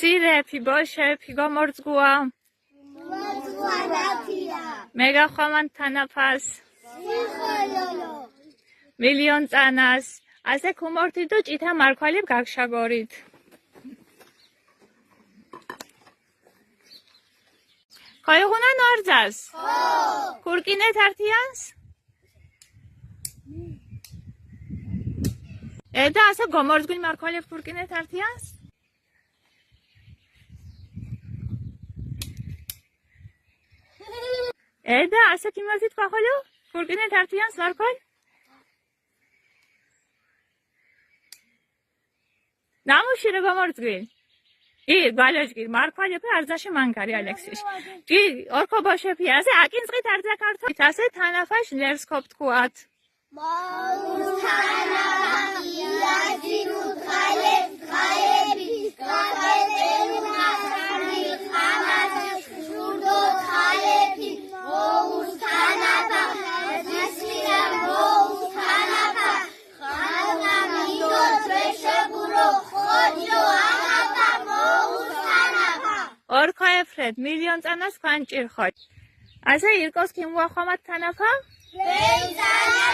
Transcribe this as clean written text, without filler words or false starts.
მცირეფი, ბოშეფი, გომორძგუა. მეგახვამან თანაფას. მილიონ წანას. ასე ქუმორთით და ჭითა მარქვალებ გაგშაგორით. ხოიღუნან ორძას? ქურკინეთ ართიანს? ედა ასე გომორძგული მარქვალებ ქურკინეთ ართიანს? ედა ასე ქიმორთით ხოხოლო? ქურკინეთ ართიანს მარქვალ? ნამუშირე გომორძგვილ. ბალეშკი მარქვალეფი არძაში მანქარი ალექსიშ. ორქო ბოშეფი ასე აკინწყით არძა ქართო. ასე თანაფაშ ნერსკოპ თქვათ. მაუს თანაფა იაძინუთ ხალებ ხალების გაგეტერუნა სამი ხამაზ შურდოთ ხალები მოუს თანაფა ზისია მოუს თანაფა ხალნა მიდოთ რეშებურო ხოჯო აღაპა მოუს თანაფა ორქო ეფრედ მილიონ წანას ქვანჭირ ხოჯ. ასე ირკოს ქიმუახამათ თანაფა? ბეიზანა